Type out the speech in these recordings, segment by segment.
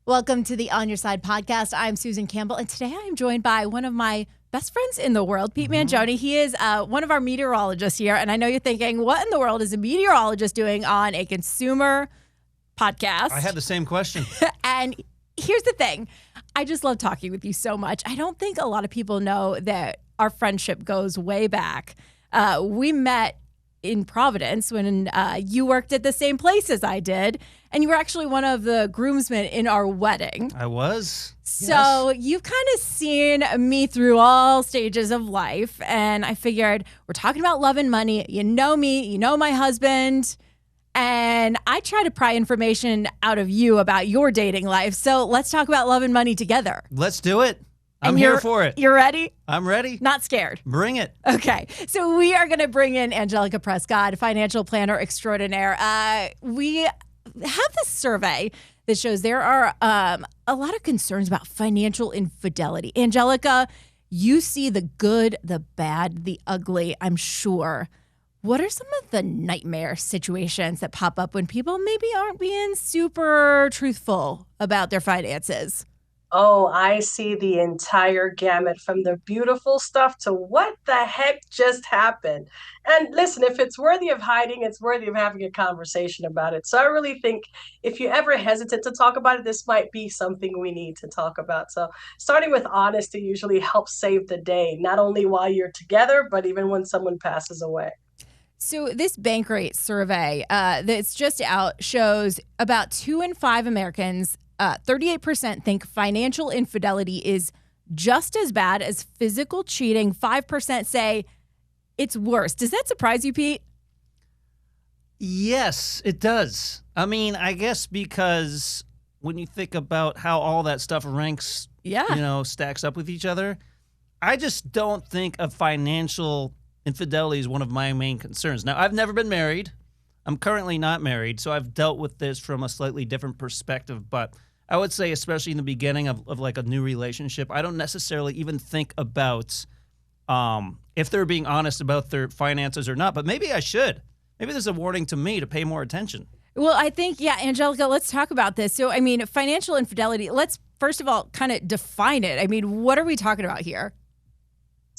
Welcome to the On Your Side podcast. I'm Susan Campbell, and today I am joined by one of my best friends in the world, Pete Mangione. He is one of our meteorologists here, and I know you're thinking, what in the world is a meteorologist doing on a consumer podcast? I had the same question. And here's the thing. I just love talking with you so much. I don't think a lot of people know that our friendship goes way back. We met in Providence when you worked at the same place as I did, and you were actually one of the groomsmen in our wedding. I was. So you've kind of seen me through all stages of life, and I figured we're talking about love and money. You know me, you know my husband, and I try to pry information out of you about your dating life. So let's talk about love and money together. Let's do it. I'm here for it. You're ready? I'm ready. Not scared. Bring it. Okay. So we are going to bring in Angelica Prescod, financial planner extraordinaire. We have this survey that shows there are a lot of concerns about financial infidelity. Angelica, you see the good, the bad, the ugly, I'm sure. What are some of the nightmare situations that pop up when people maybe aren't being super truthful about their finances? Oh, I see the entire gamut from the beautiful stuff to what the heck just happened. And listen, if it's worthy of hiding, it's worthy of having a conversation about it. So I really think if you ever hesitate to talk about it, this might be something we need to talk about. So starting with honesty usually helps save the day, not only while you're together, but even when someone passes away. So this Bankrate survey that's just out shows about 2 in 5 Americans 38% think financial infidelity is just as bad as physical cheating. 5% say it's worse. Does that surprise you, Pete? Yes, it does. I mean, I guess because when you think about how all that stuff ranks, stacks up with each other, I just don't think of financial infidelity as one of my main concerns. Now, I've never been married. I'm currently not married, so I've dealt with this from a slightly different perspective. But I would say, especially in the beginning of like a new relationship, I don't necessarily even think about if they're being honest about their finances or not. But maybe I should. Maybe there's a warning to me to pay more attention. Well, I think, Angelica, let's talk about this. So, I mean, financial infidelity, let's first of all kind of define it. I mean, what are we talking about here?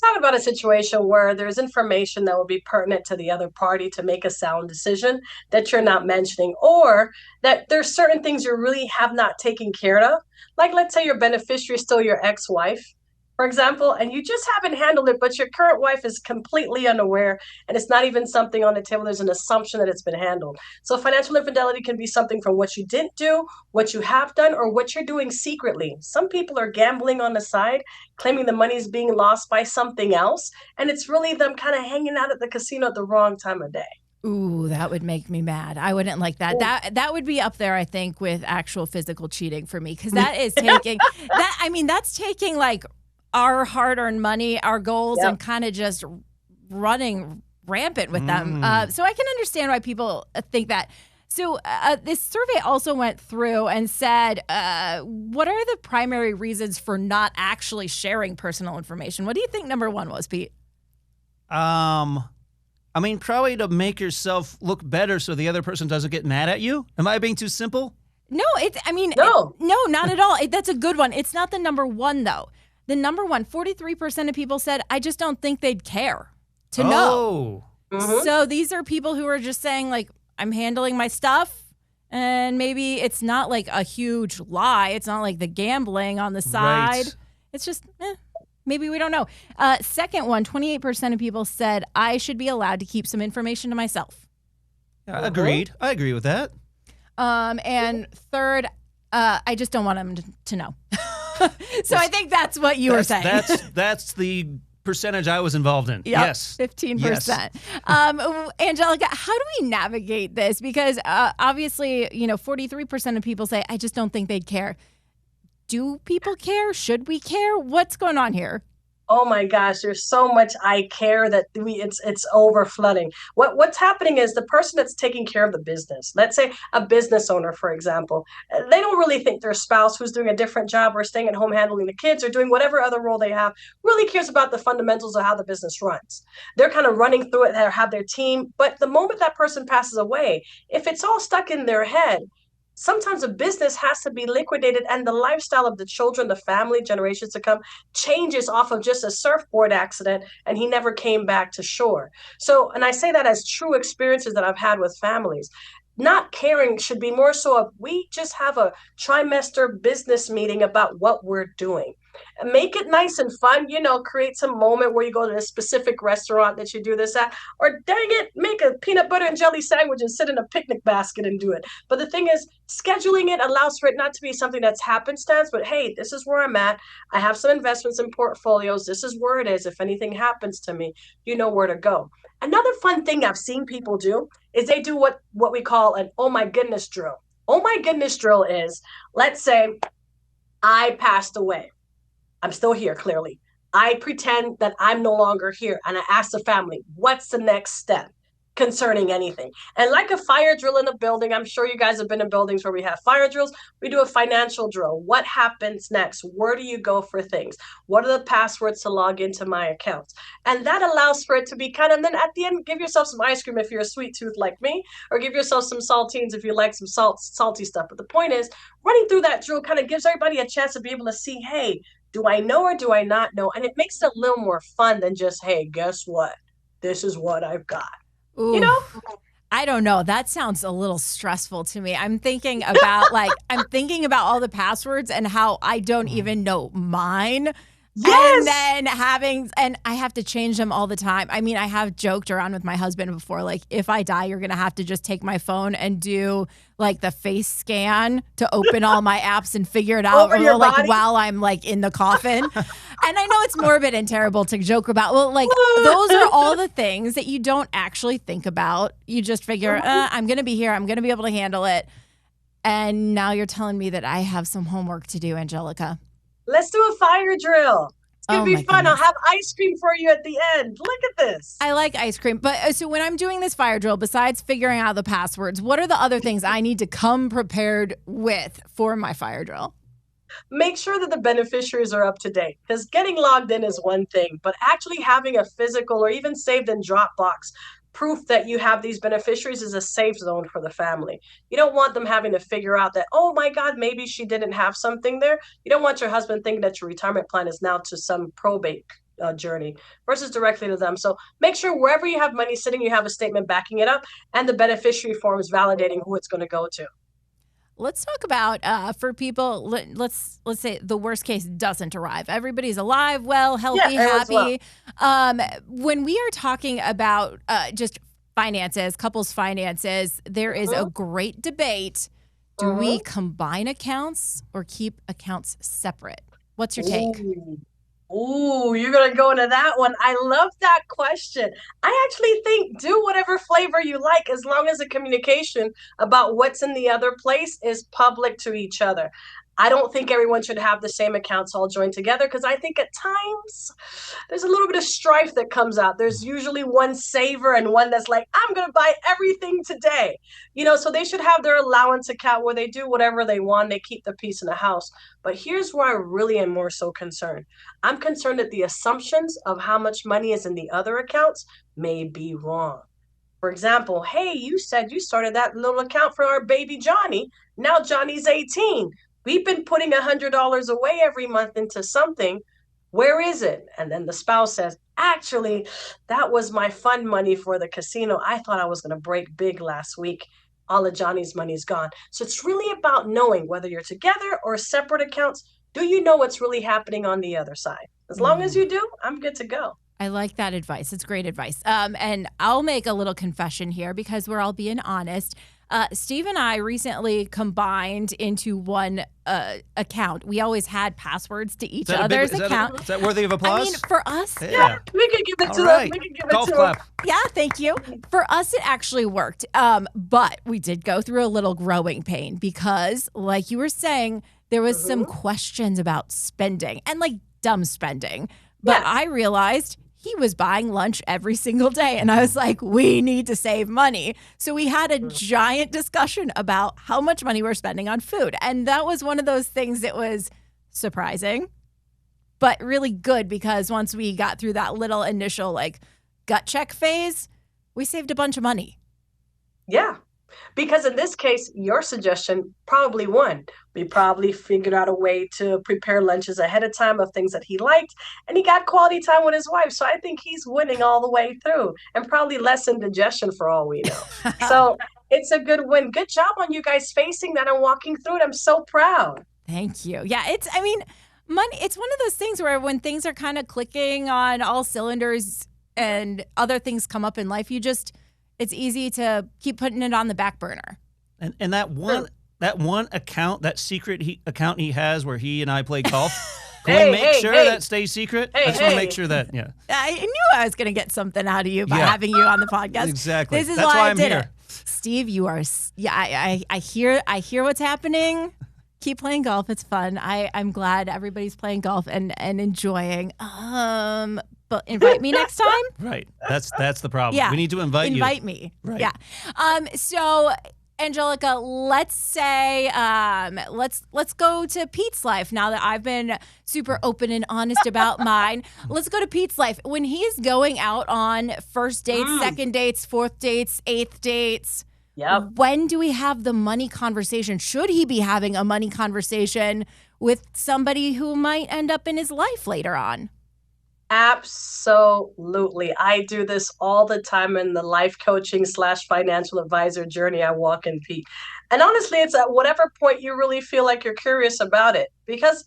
Talking about a situation where there's information that will be pertinent to the other party to make a sound decision that you're not mentioning, or that there's certain things you really have not taken care of. Like, let's say your beneficiary is still your ex-wife, for example, and you just haven't handled it, but your current wife is completely unaware, and it's not even something on the table. There's an assumption that it's been handled. So financial infidelity can be something from what you didn't do, what you have done, or what you're doing secretly. Some people are gambling on the side, claiming the money is being lost by something else, and it's really them kind of hanging out at the casino at the wrong time of day. Ooh, that would make me mad. I wouldn't like that. That would be up there, I think, with actual physical cheating for me, because that is taking that's taking like our hard-earned money, our goals, and kind of just running rampant with them. So I can understand why people think that. So this survey also went through and said, what are the primary reasons for not actually sharing personal information? What do you think number one was, Pete? I mean, probably to make yourself look better so the other person doesn't get mad at you. Am I being too simple? No. No, not at all. That's a good one. It's not the number one, though. The number one, 43% of people said, I just don't think they'd care to know. So these are people who are just saying, like, I'm handling my stuff, and maybe it's not like a huge lie. It's not like the gambling on the side. Right. It's just, maybe we don't know. Second one, 28% of people said, I should be allowed to keep some information to myself. Agreed. I agree with that. And third, I just don't want them to know. So I think that's what you were saying. That's the percentage I was involved in. Yep, yes. 15%. Yes. Angelica, how do we navigate this? Because obviously, 43% of people say, I just don't think they'd care. Do people care? Should we care? What's going on here? Oh my gosh, there's so much I care that it's over flooding. What's happening is the person that's taking care of the business, let's say a business owner, for example, they don't really think their spouse who's doing a different job or staying at home handling the kids or doing whatever other role they have really cares about the fundamentals of how the business runs. They're kind of running through it, they have their team. But the moment that person passes away, if it's all stuck in their head, sometimes a business has to be liquidated, and the lifestyle of the children, the family, generations to come, changes off of just a surfboard accident, and he never came back to shore. So, and I say that as true experiences that I've had with families. Not caring should be more so of, we just have a trimester business meeting about what we're doing. And make it nice and fun, create some moment where you go to a specific restaurant that you do this at, or dang it, make a peanut butter and jelly sandwich and sit in a picnic basket and do it. But the thing is, scheduling it allows for it not to be something that's happenstance, but hey, this is where I'm at. I have some investments in portfolios. This is where it is. If anything happens to me, you know where to go. Another fun thing I've seen people do is they do what we call an oh my goodness drill. Oh my goodness drill is, let's say I passed away. I'm still here, clearly. I pretend that I'm no longer here, and I ask the family, what's the next step concerning anything? And like a fire drill in a building, I'm sure you guys have been in buildings where we have fire drills. We do a financial drill. What happens next? Where do you go for things? What are the passwords to log into my accounts? And that allows for it to be kind of, and then at the end, give yourself some ice cream if you're a sweet tooth like me, or give yourself some saltines if you like some salty stuff. But the point is, running through that drill kind of gives everybody a chance to be able to see, hey, do I know or do I not know? And it makes it a little more fun than just, hey, guess what? This is what I've got. Ooh. You know? I don't know. That sounds a little stressful to me. I'm thinking about all the passwords and how I don't even know mine. Yes. And then I have to change them all the time. I mean, I have joked around with my husband before, like, if I die, you're going to have to just take my phone and do like the face scan to open all my apps and figure it out while I'm like in the coffin. And I know it's morbid and terrible to joke about. Well, like those are all the things that you don't actually think about. You just figure, I'm going to be here. I'm going to be able to handle it. And now you're telling me that I have some homework to do, Angelica. Let's do a fire drill. It's going to be fun. Goodness. I'll have ice cream for you at the end. Look at this. I like ice cream. But so when I'm doing this fire drill, besides figuring out the passwords, what are the other things I need to come prepared with for my fire drill? Make sure that the beneficiaries are up to date, because getting logged in is one thing, but actually having a physical or even saved in Dropbox proof that you have these beneficiaries is a safe zone for the family. You don't want them having to figure out that, oh my God, maybe she didn't have something there. You don't want your husband thinking that your retirement plan is now to some probate journey versus directly to them. So make sure wherever you have money sitting, you have a statement backing it up and the beneficiary forms validating who it's going to go to. Let's talk about for people. Let's say the worst case doesn't arrive. Everybody's alive, well, healthy, happy. Well. When we are talking about just finances, couples' finances, there is a great debate. Do we combine accounts or keep accounts separate? What's your take? Ooh, you're going to go into that one. I love that question. I actually think do whatever flavor you like as long as the communication about what's in the other place is public to each other. I don't think everyone should have the same accounts all joined together because I think at times there's a little bit of strife that comes out. There's usually one saver and one that's like, I'm going to buy everything today. So they should have their allowance account where they do whatever they want. They keep the peace in the house. But here's where I really am more so concerned. I'm concerned that the assumptions of how much money is in the other accounts may be wrong. For example, hey, you said you started that little account for our baby Johnny. Now Johnny's 18. We've been putting $100 away every month into something. Where is it? And then the spouse says, actually, that was my fund money for the casino. I thought I was going to break big last week. All of Johnny's money's gone. So it's really about knowing whether you're together or separate accounts. Do you know what's really happening on the other side? As long as you do, I'm good to go. I like that advice. It's great advice. And I'll make a little confession here because we're all being honest. Steve and I recently combined into one account. We always had passwords to each other's account. Is that worthy of applause? I mean, for us, yeah, we can give it to them. We can give Golf it to clap. them. Yeah, thank you. For us, it actually worked. But we did go through a little growing pain because, like you were saying, there was some questions about spending and like dumb spending. But I realized he was buying lunch every single day. And I was like, we need to save money. So we had a giant discussion about how much money we're spending on food. And that was one of those things that was surprising, but really good because once we got through that little initial like gut check phase, we saved a bunch of money. Yeah. Because in this case, your suggestion probably won. We probably figured out a way to prepare lunches ahead of time of things that he liked, and he got quality time with his wife. So I think he's winning all the way through, and probably less indigestion for all we know. So it's a good win. Good job on you guys facing that and walking through it. I'm so proud. Thank you. Yeah, I mean, money, it's one of those things where when things are kind of clicking on all cylinders and other things come up in life, it's easy to keep putting it on the back burner. And that one account, that secret account he has where he and I play golf, can we make sure that stays secret? I just want to make sure that, yeah. I knew I was going to get something out of you by having you on the podcast. Exactly. This is That's why I'm did here. It. Steve, you are, I hear what's happening. Keep playing golf. It's fun. I'm glad everybody's playing golf and enjoying. But invite me next time. Right. That's the problem. Yeah. We need to invite you. Invite me. Right. Yeah. So Angelica, let's say let's go to Pete's life now that I've been super open and honest about mine. Let's go to Pete's life. When he's going out on first dates, second dates, fourth dates, eighth dates. Yep. When do we have the money conversation? Should he be having a money conversation with somebody who might end up in his life later on? Absolutely. I do this all the time in the life coaching / financial advisor journey I walk in, Pete. And honestly, it's at whatever point you really feel like you're curious about it, because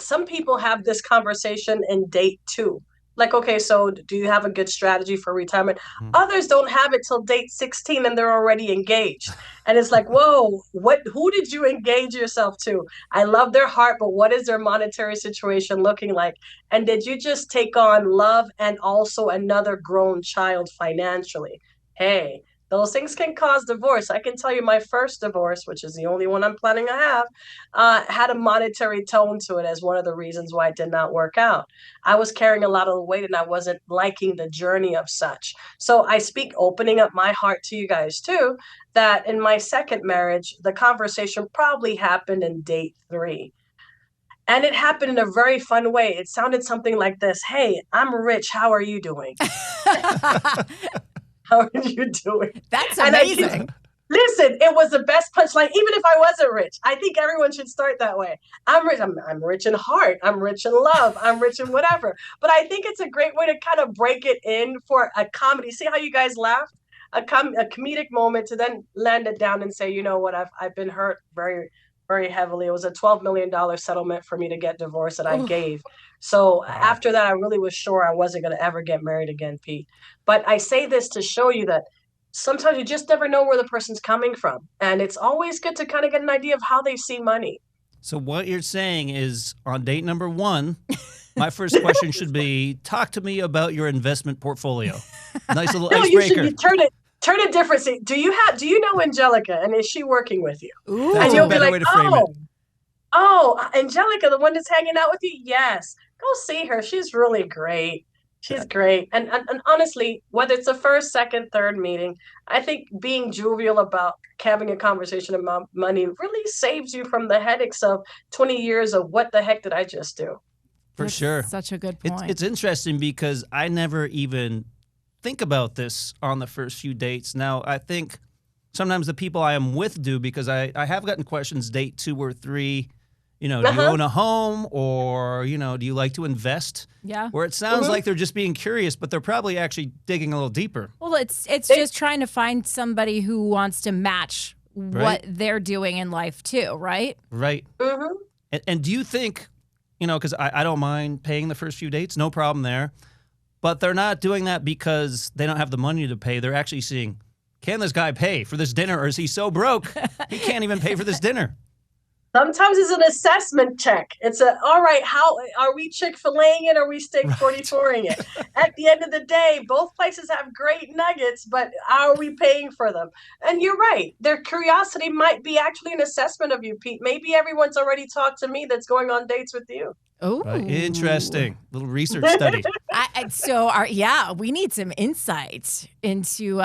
some people have this conversation in date 2. Like, okay, so do you have a good strategy for retirement? Others don't have it till date 16 and they're already engaged. And it's like, whoa, who did you engage yourself to? I love their heart, but what is their monetary situation looking like? And did you just take on love and also another grown child financially? Hey, those things can cause divorce. I can tell you my first divorce, which is the only one I'm planning to have, had a monetary tone to it as one of the reasons why it did not work out. I was carrying a lot of the weight and I wasn't liking the journey of such. So I speak opening up my heart to you guys too, that in my second marriage, the conversation probably happened in date 3. And it happened in a very fun way. It sounded something like this. Hey, I'm rich. How are you doing? How are you doing? That's amazing. Listen, it was the best punchline. Even if I wasn't rich, I think everyone should start that way. I'm rich. I'm rich in heart. I'm rich in love. I'm rich in whatever. But I think it's a great way to kind of break it in for a comedy. See how you guys laughed? A comedic moment to then land it down and say, you know what? I've been hurt very, very heavily. It was a $12 million settlement for me to get divorced that I gave. So after that, I really was sure I wasn't going to ever get married again, Pete. But I say this to show you that sometimes you just never know where the person's coming from. And it's always good to kind of get an idea of how they see money. So what you're saying is on date number 1, my first question should be, talk to me about your investment portfolio. Nice little icebreaker. You should turn it different. Do you know Angelica, and is she working with you? Ooh. That's and you'll a better be like, way to frame it. Oh, Angelica, the one that's hanging out with you? Yes. Go see her. She's really great. She's great. And honestly, whether it's the first, second, third meeting, I think being jovial about having a conversation about money really saves you from the headaches of 20 years of what the heck did I just do? For sure. Such a good point. It's interesting because I never even think about this on the first few dates. Now, I think sometimes the people I am with do, because I have gotten questions date 2 or 3. You know, do you own a home, or, you know, do you like to invest? Yeah. Where it sounds like they're just being curious, but they're probably actually digging a little deeper. Well, it's just trying to find somebody who wants to match what they're doing in life too, right? Right. And do you think, you know, because I don't mind paying the first few dates, no problem there, but they're not doing that because they don't have the money to pay. They're actually seeing, can this guy pay for this dinner, or is he so broke he can't even pay for this dinner? Sometimes it's an assessment check. It's all right, how are we Chick-fil-Aing it or are we steak 44ing it? At the end of the day, both places have great nuggets, but how are we paying for them? And you're right. Their curiosity might be actually an assessment of you, Pete. Maybe everyone's already talked to me that's going on dates with you. Oh, interesting. Little research study. We need some insight into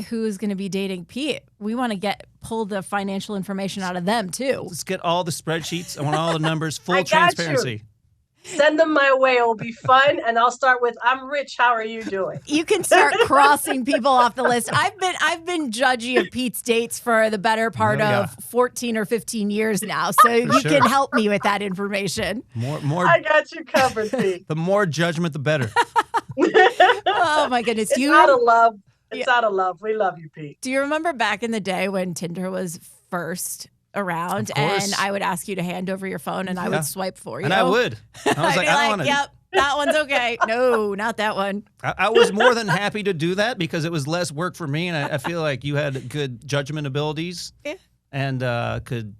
who's going to be dating Pete. We want to pull the financial information out of them too. Let's get all the spreadsheets. I want all the numbers, full transparency. Send them my way. It'll be fun. And I'll start with, I'm rich. How are you doing? You can start crossing people off the list. I've been judgy of Pete's dates for the better part of 14 or 15 years now. So you can help me with that information. More. I got you covered, Pete. The more judgment, the better. Oh my goodness. It's out of love. It's out of love. We love you, Pete. Do you remember back in the day when Tinder was first around and I would ask you to hand over your phone and I would swipe for you? And I would. I was like, I don't want to. Yep, that one's okay. No, not that one. I was more than happy to do that because it was less work for me. And I feel like you had good judgment abilities and could,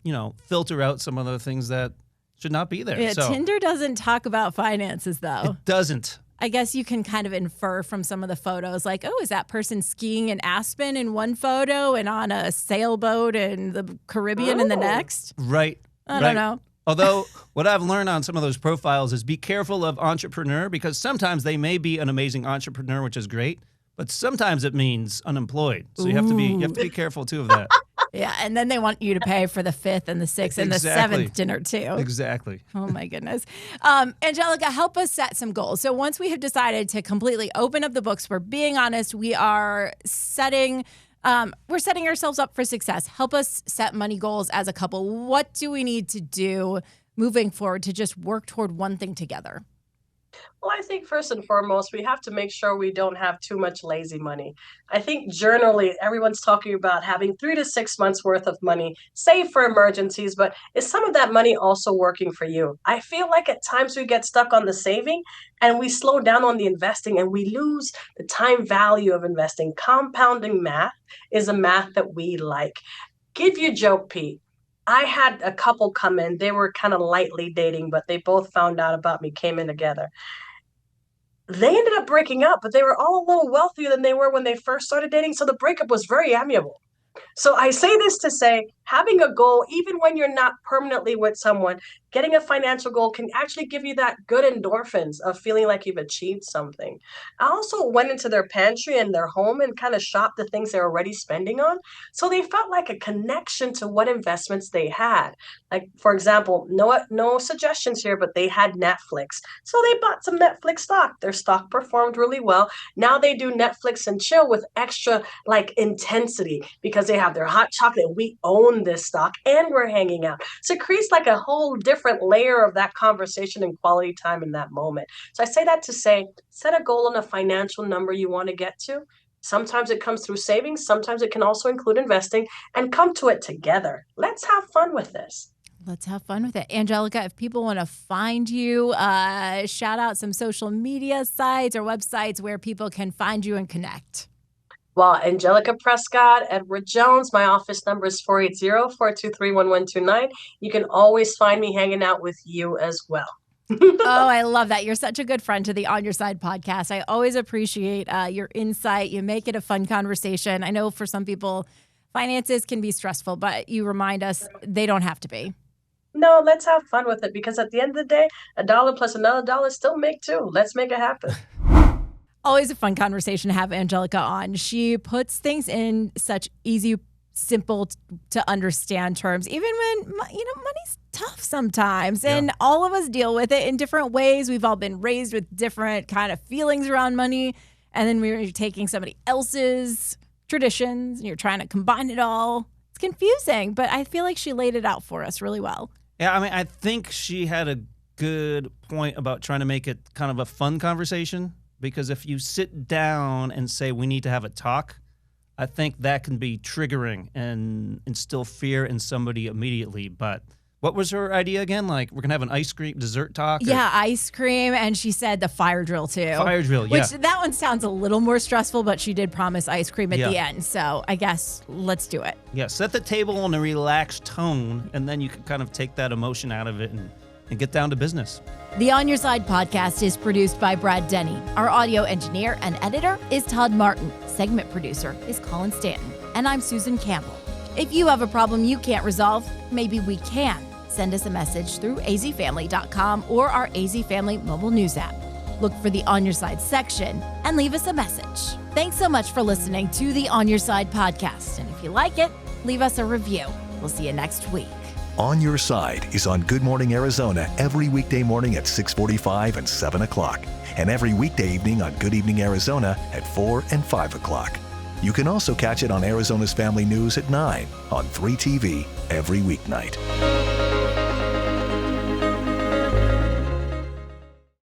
filter out some of the things that should not be there. Yeah, Tinder doesn't talk about finances, though. It doesn't. I guess you can kind of infer from some of the photos, like, oh, is that person skiing in Aspen in one photo and on a sailboat in the Caribbean in the next? Right. I don't know. Although what I've learned on some of those profiles is be careful of entrepreneur because sometimes they may be an amazing entrepreneur, which is great, but sometimes it means unemployed. So you have to be careful too of that. Yeah, and then they want you to pay for the 5th and the 6th and the 7th dinner too. Exactly. Oh my goodness. Angelica, help us set some goals. So once we have decided to completely open up the books, we're being honest, we are setting ourselves up for success. Help us set money goals as a couple. What do we need to do moving forward to just work toward one thing together? Well, I think first and foremost, we have to make sure we don't have too much lazy money. I think generally everyone's talking about having 3 to 6 months worth of money saved for emergencies, but is some of that money also working for you? I feel like at times we get stuck on the saving and we slow down on the investing and we lose the time value of investing. Compounding math is a math that we like. Give you a joke, Pete. I had a couple come in. They were kind of lightly dating, but they both found out about me, came in together. They ended up breaking up, but they were all a little wealthier than they were when they first started dating. So the breakup was very amiable. So I say this to say, having a goal, even when you're not permanently with someone, getting a financial goal can actually give you that good endorphins of feeling like you've achieved something. I also went into their pantry and their home and kind of shopped the things they're already spending on. So they felt like a connection to what investments they had. Like, for example, no suggestions here, but they had Netflix. So they bought some Netflix stock. Their stock performed really well. Now they do Netflix and chill with extra intensity because they have their hot chocolate. We own this stock and we're hanging out. So it creates like a whole different layer of that conversation and quality time in that moment. So I say that to say, set a goal on a financial number you want to get to. Sometimes it comes through savings. Sometimes it can also include investing and come to it together. Let's have fun with this. Let's have fun with it. Angelica, if people want to find you, shout out some social media sites or websites where people can find you and connect. Well, Angelica Prescod, Edward Jones. My office number is 480-423-1129. You can always find me hanging out with you as well. Oh, I love that. You're such a good friend to the On Your Side podcast. I always appreciate your insight. You make it a fun conversation. I know for some people, finances can be stressful, but you remind us they don't have to be. No, let's have fun with it because at the end of the day, $1 plus another $1 still make $2. Let's make it happen. Always a fun conversation to have Angelica on. She puts things in such easy, simple to understand terms, even when, money's tough sometimes. And all of us deal with it in different ways. We've all been raised with different kind of feelings around money. And then we're taking somebody else's traditions and you're trying to combine it all. It's confusing, but I feel like she laid it out for us really well. Yeah, I mean, I think she had a good point about trying to make it kind of a fun conversation. Because if you sit down and say we need to have a talk, I think that can be triggering and instill fear in somebody immediately. But what was her idea again? Like, we're going to have an ice cream dessert talk? Yeah, ice cream. And she said the fire drill, too. Fire drill, yeah. Which, that one sounds a little more stressful, but she did promise ice cream at the end. So I guess let's do it. Yeah, set the table in a relaxed tone, and then you can kind of take that emotion out of it and get down to business. The On Your Side podcast is produced by Brad Denny. Our audio engineer and editor is Todd Martin. Segment producer is Colin Stanton. And I'm Susan Campbell. If you have a problem you can't resolve, maybe we can. Send us a message through azfamily.com or our AZ Family mobile news app. Look for the On Your Side section and leave us a message. Thanks so much for listening to the On Your Side podcast. And if you like it, leave us a review. We'll see you next week. On Your Side is on Good Morning Arizona every weekday morning at 6:45 and 7 o'clock, and every weekday evening on Good Evening Arizona at 4 and 5 o'clock. You can also catch it on Arizona's Family News at 9 on 3TV every weeknight.